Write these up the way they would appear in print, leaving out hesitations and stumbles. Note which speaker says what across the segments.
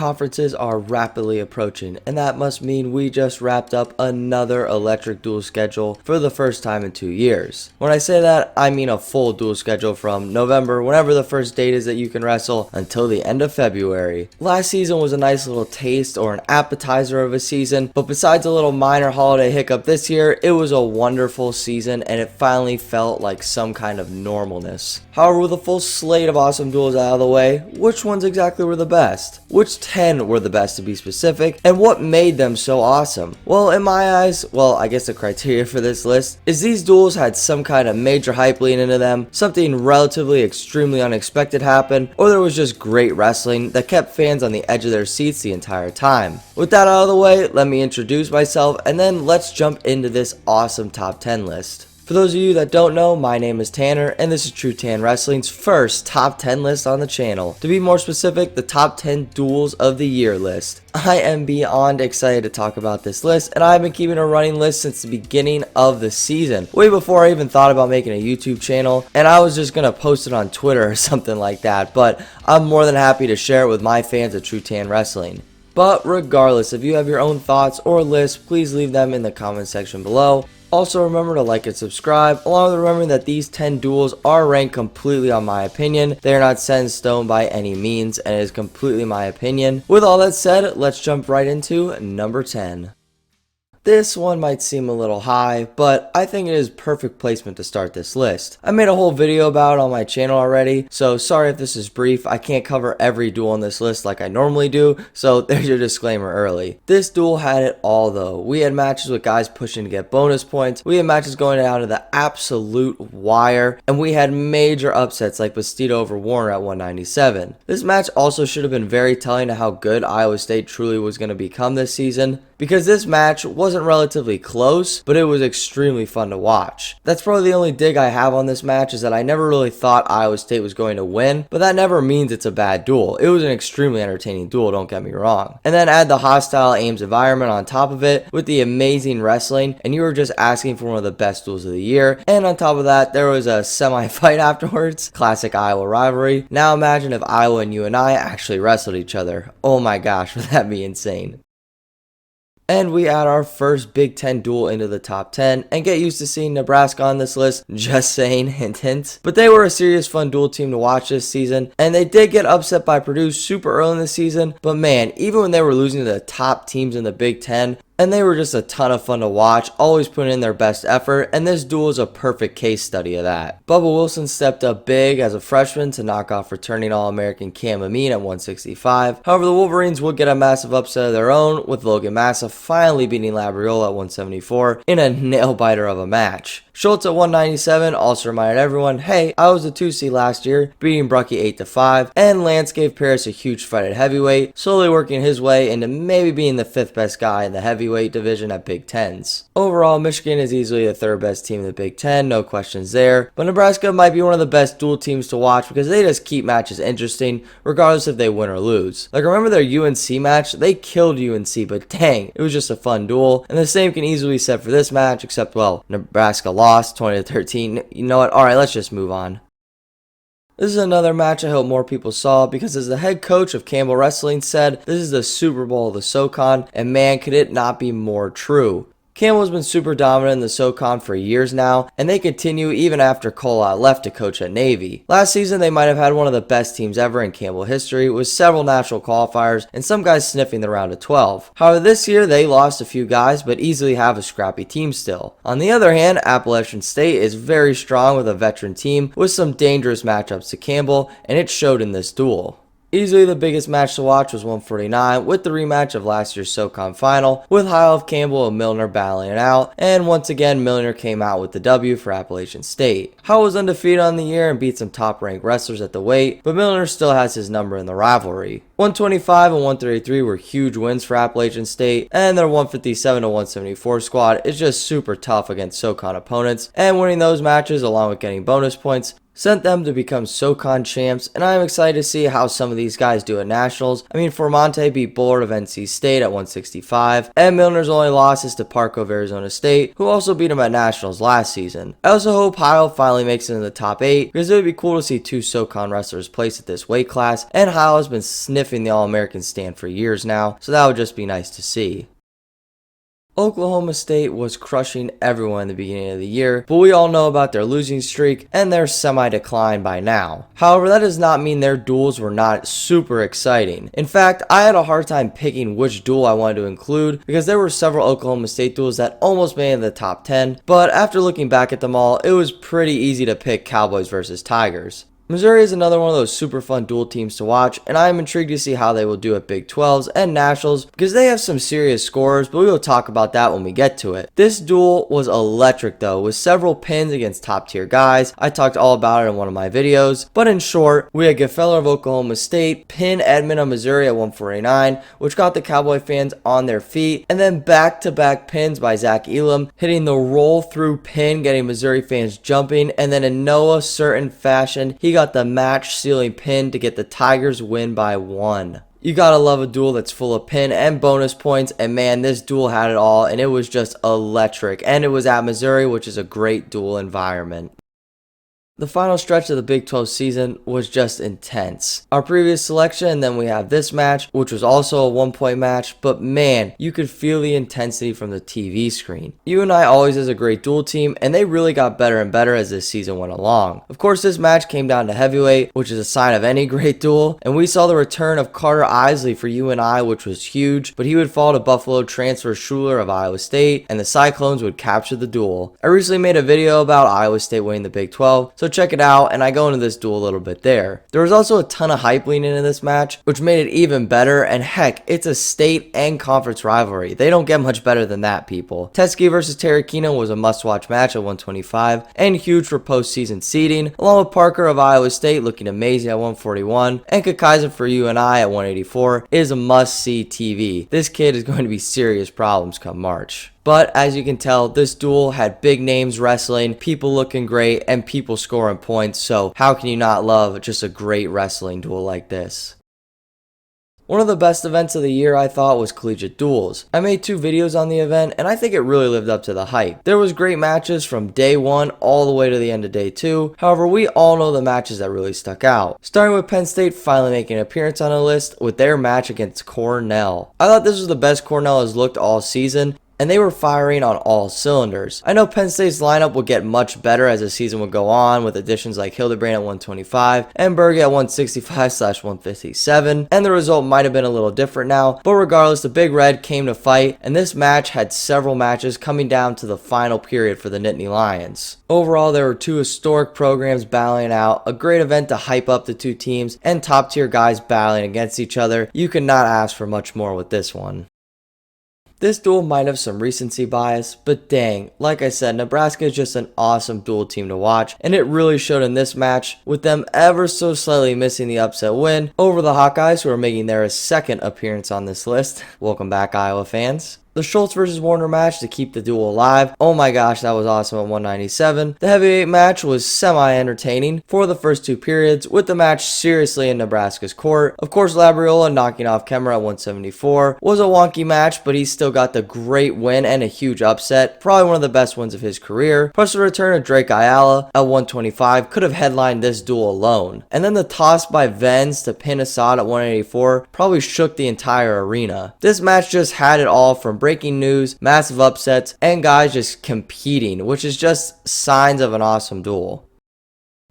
Speaker 1: conferences are rapidly approaching, and that must mean we just wrapped up another electric duel schedule for the first time in 2 years. When I say that, I mean a full duel schedule from November, whenever the first date is that you can wrestle, until the end of February. Last season was a nice little taste or an appetizer of a season, but besides a little minor holiday hiccup this year, it was a wonderful season and it finally felt like some kind of normalness. However, with a full slate of awesome duels out of the way, which ones exactly were the best? Which 10 were the best to be specific, and what made them so awesome? Well, in my eyes, I guess the criteria for this list is these duels had some kind of major hype leading into them, something relatively extremely unexpected happened, or there was just great wrestling that kept fans on the edge of their seats the entire time. With that out of the way, let me introduce myself and then let's jump into this awesome top 10 list. For those of you that don't know, my name is Tanner, and this is TrueTan Wrestling's first top 10 list on the channel. To be more specific, the top 10 duels of the year list. I am beyond excited to talk about this list, and I've been keeping a running list since the beginning of the season, way before I even thought about making a YouTube channel, and I was just gonna post it on Twitter or something like that, but I'm more than happy to share it with my fans of TrueTan Wrestling. But regardless, if you have your own thoughts or lists, please leave them in the comment section below. Also remember to like and subscribe, along with remembering that these 10 duels are ranked completely on my opinion. They are not set in stone by any means, and it is completely my opinion. With all that said, let's jump right into number 10. This one might seem a little high, but I think it is perfect placement to start this list. I made a whole video about it on my channel already, so sorry if this is brief. I can't cover every duel on this list like I normally do, so there's your disclaimer early. This duel had it all though. We had matches with guys pushing to get bonus points, we had matches going down to the absolute wire, and we had major upsets like Bastido over Warner at 197. This match also should have been very telling to how good Iowa State truly was going to become this season, because this match wasn't relatively close, but it was extremely fun to watch. That's probably the only dig I have on this match, is that I never really thought Iowa State was going to win, but that never means it's a bad duel. It was an extremely entertaining duel, don't get me wrong. And then add the hostile Ames environment on top of it with the amazing wrestling, and you were just asking for one of the best duels of the year. And on top of that, there was a semi-fight afterwards. Classic Iowa rivalry. Now imagine if Iowa and UNI actually wrestled each other. Oh my gosh, would that be insane? And we add our first Big Ten duel into the top 10, and get used to seeing Nebraska on this list, just saying, hint hint. But they were a serious fun duel team to watch this season, and they did get upset by Purdue super early in the season, but man, even when they were losing to the top teams in the Big Ten, and they were just a ton of fun to watch, always putting in their best effort, and this duel is a perfect case study of that. Bubba Wilson stepped up big as a freshman to knock off returning All-American Cam Amin at 165. However, the Wolverines would get a massive upset of their own, with Logan Massa finally beating Labriola at 174 in a nail-biter of a match. Schultz at 197 also reminded everyone, hey, I was the 2 seed last year, beating Brucky 8-5, and Lance gave Paris a huge fight at heavyweight, slowly working his way into maybe being the 5th best guy in the heavyweight division at Big Tens. Overall, Michigan is easily the 3rd best team in the Big Ten, no questions there, but Nebraska might be one of the best duel teams to watch because they just keep matches interesting, regardless if they win or lose. Like, remember their UNC match? They killed UNC, but dang, it was just a fun duel, and the same can easily be said for this match, except, well, Nebraska lost 20-13. You know what? Alright, let's just move on. This is another match I hope more people saw, because as the head coach of Campbell Wrestling said, this is the Super Bowl of the SoCon, and man, could it not be more true. Campbell has been super dominant in the SoCon for years now, and they continue even after Colott left to coach at Navy. Last season, they might have had one of the best teams ever in Campbell history, with several national qualifiers and some guys sniffing the round of 12. However, this year they lost a few guys, but easily have a scrappy team still. On the other hand, Appalachian State is very strong with a veteran team with some dangerous matchups to Campbell, and it showed in this duel. Easily the biggest match to watch was 149, with the rematch of last year's SoCon final, with High Elf Campbell and Milner battling it out, and once again Milner came out with the W for Appalachian State. Howe was undefeated on the year and beat some top ranked wrestlers at the weight, but Milner still has his number in the rivalry. 125 and 133 were huge wins for Appalachian State, and their 157 to 174 squad is just super tough against SoCon opponents, and winning those matches along with getting bonus points sent them to become SoCon champs, and I am excited to see how some of these guys do at nationals. I mean, Formonte beat Bullard of NC State at 165, and Milner's only loss is to Parco of Arizona State, who also beat him at nationals last season. I also hope Heil finally makes it in the top 8, because it would be cool to see 2 SoCon wrestlers place at this weight class, and Heil has been sniffing the All-American stand for years now, so that would just be nice to see. Oklahoma State was crushing everyone in the beginning of the year, but we all know about their losing streak and their semi-decline by now. However, that does not mean their duels were not super exciting. In fact, I had a hard time picking which duel I wanted to include because there were several Oklahoma State duels that almost made it in the top 10, but after looking back at them all, it was pretty easy to pick Cowboys versus Tigers. Missouri is another one of those super fun dual teams to watch, and I am intrigued to see how they will do at Big 12s and Nationals because they have some serious scorers, but we will talk about that when we get to it. This duel was electric though, with several pins against top tier guys. I talked all about it in one of my videos, but in short, we had Gefeller of Oklahoma State pin Edmond of Missouri at 149, which got the Cowboy fans on their feet, and then back-to-back pins by Zach Elam, hitting the roll-through pin, getting Missouri fans jumping, and then in no certain fashion, he got the match sealing pin to get the Tigers win by 1. You gotta love a duel that's full of pin and bonus points, and man, this duel had it all, and it was just electric, and it was at Missouri, which is a great duel environment. The final stretch of the Big 12 season was just intense. Our previous selection, and then we have this match, which was also a 1-point match, but man, you could feel the intensity from the TV screen. UNI always is a great duel team, and they really got better and better as this season went along. Of course, this match came down to heavyweight, which is a sign of any great duel, and we saw the return of Carter Isley for UNI, which was huge, but he would fall to Buffalo transfer Schuler of Iowa State, and the Cyclones would capture the duel. I recently made a video about Iowa State winning the Big 12, so check it out, and I go into this duel a little bit there. There was also a ton of hype leading into this match, which made it even better, and heck, it's a state and conference rivalry. They don't get much better than that, people. Teskey versus Terrakina was a must-watch match at 125, and huge for postseason seeding, along with Parker of Iowa State looking amazing at 141, and Kakaisen for UNI at 184 is a must-see TV. This kid is going to be serious problems come March. But as you can tell, this duel had big names wrestling, people looking great, and people scoring points, so how can you not love just a great wrestling duel like this? One of the best events of the year I thought was Collegiate Duels. I made 2 videos on the event, and I think it really lived up to the hype. There was great matches from day 1 all the way to the end of day 2, however we all know the matches that really stuck out. Starting with Penn State finally making an appearance on the list with their match against Cornell. I thought this was the best Cornell has looked all season, and they were firing on all cylinders. I know Penn State's lineup would get much better as the season would go on, with additions like Hildebrand at 125 and Berge at 165/157, and the result might have been a little different now, but regardless, the Big Red came to fight, and this match had several matches coming down to the final period for the Nittany Lions. Overall, there were 2 historic programs battling out, a great event to hype up the 2 teams, and top tier guys battling against each other. You could not ask for much more with this one. This duel might have some recency bias, but dang, like I said, Nebraska is just an awesome duel team to watch, and it really showed in this match, with them ever so slightly missing the upset win over the Hawkeyes, who are making their 2nd appearance on this list. Welcome back, Iowa fans. The Schultz versus Warner match to keep the duel alive. Oh my gosh, that was awesome at 197. The heavyweight match was semi-entertaining for the first 2 periods, with the match seriously in Nebraska's court. Of course, Labriola knocking off Kemmer at 174 was a wonky match, but he still got the great win and a huge upset. Probably one of the best wins of his career. Plus the return of Drake Ayala at 125 could have headlined this duel alone. And then the toss by Venz to pin Assad at 184 probably shook the entire arena. This match just had it all, from breaking news, massive upsets, and guys just competing, which is just signs of an awesome duel.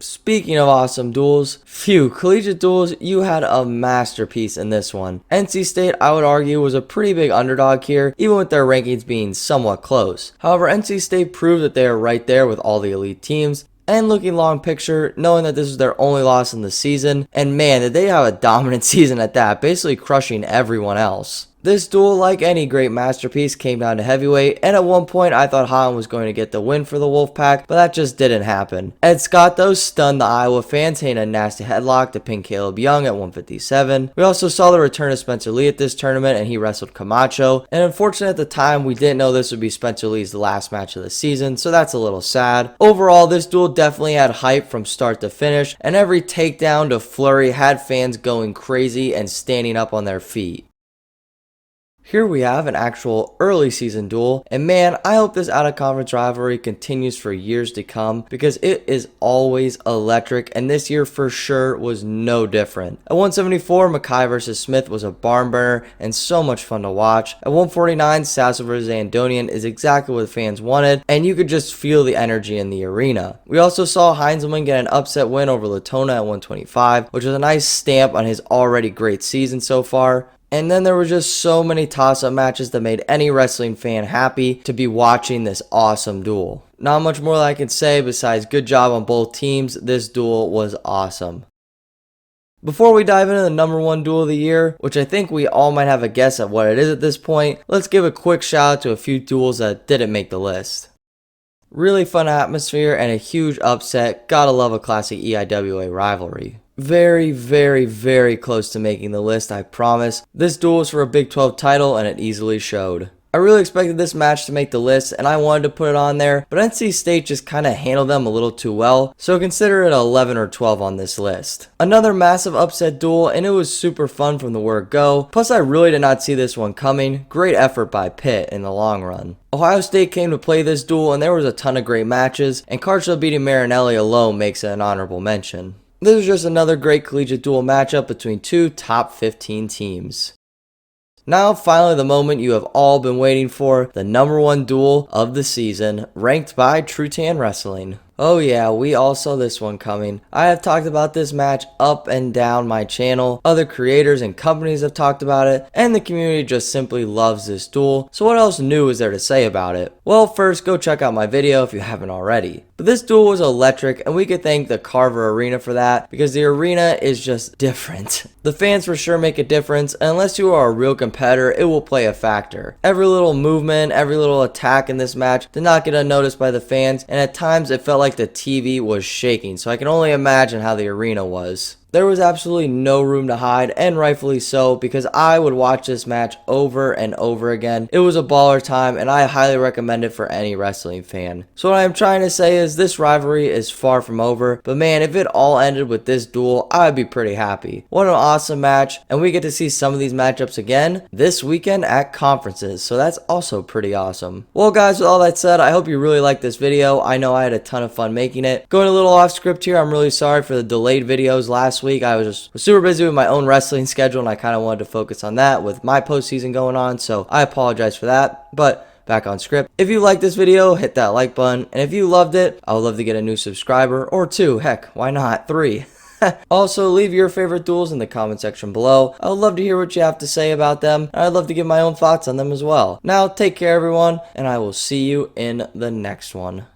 Speaker 1: Speaking of awesome duels, Collegiate Duels, you had a masterpiece in this one. NC State, I would argue, was a pretty big underdog here, even with their rankings being somewhat close. However, NC State proved that they are right there with all the elite teams, and looking long picture, knowing that this was their only loss in the season, and man, did they have a dominant season at that, basically crushing everyone else. This duel, like any great masterpiece, came down to heavyweight, and at one point I thought Holland was going to get the win for the Wolfpack, but that just didn't happen. Ed Scott, though, stunned the Iowa fans, hitting a nasty headlock to pin Caleb Young at 157. We also saw the return of Spencer Lee at this tournament, and he wrestled Camacho, and unfortunately at the time we didn't know this would be Spencer Lee's last match of the season, so that's a little sad. Overall, this duel definitely had hype from start to finish, and every takedown to flurry had fans going crazy and standing up on their feet. Here we have an actual early season duel, and man, I hope this out-of-conference rivalry continues for years to come because it is always electric, and this year for sure was no different. At 174, Mackay vs. Smith was a barn burner and so much fun to watch. At 149, Sasso vs. Andonian is exactly what fans wanted, and you could just feel the energy in the arena. We also saw Heinzelman get an upset win over Latona at 125, which was a nice stamp on his already great season so far. And then there were just so many toss-up matches that made any wrestling fan happy to be watching this awesome duel. Not much more that I can say besides good job on both teams. This duel was awesome. Before we dive into the number one duel of the year, which I think we all might have a guess at what it is at this point, let's give a quick shout out to a few duels that didn't make the list. Really fun atmosphere and a huge upset. Gotta love a classic EIWA rivalry. Very, very, very close to making the list, I promise. This duel was for a Big 12 title and it easily showed. I really expected this match to make the list and I wanted to put it on there, but NC State just kind of handled them a little too well, so consider it 11 or 12 on this list. Another massive upset duel, and it was super fun from the word go, plus I really did not see this one coming. Great effort by Pitt in the long run. Ohio State came to play this duel and there was a ton of great matches, and Carchel beating Marinelli alone makes it an honorable mention. This was just another great collegiate duel matchup between two top 15 teams. Now, finally, the moment you have all been waiting for, the number one duel of the season, ranked by TrueTan Wrestling. Oh yeah, we all saw this one coming. I have talked about this match up and down my channel. Other creators and companies have talked about it, and the community just simply loves this duel. So what else new is there to say about it? Well, first, go check out my video if you haven't already. But this duel was electric, and we could thank the Carver Arena for that, because the arena is just different. The fans for sure make a difference, and unless you are a real competitor, it will play a factor. Every little movement, every little attack in this match did not get unnoticed by the fans, and at times it felt like the TV was shaking, so I can only imagine how the arena was. There was absolutely no room to hide, and rightfully so, because I would watch this match over and over again. It was a baller time, and I highly recommend it for any wrestling fan. So what I'm trying to say is this rivalry is far from over, but man, if it all ended with this duel, I'd be pretty happy. What an awesome match, and we get to see some of these matchups again this weekend at conferences, so that's also pretty awesome. Well guys, with all that said, I hope you really liked this video. I know I had a ton of fun making it. Going a little off script here, I'm really sorry for the delayed videos last week. I was super busy with my own wrestling schedule, and I kind of wanted to focus on that with my postseason going on, so I apologize for that. But back on script. If you liked this video, hit that like button, and if you loved it, I would love to get a new subscriber, or 2, heck, why not 3? Also, leave your favorite duels in the comment section below. I would love to hear what you have to say about them, and I'd love to give my own thoughts on them as well. Now, take care everyone, and I will see you in the next one.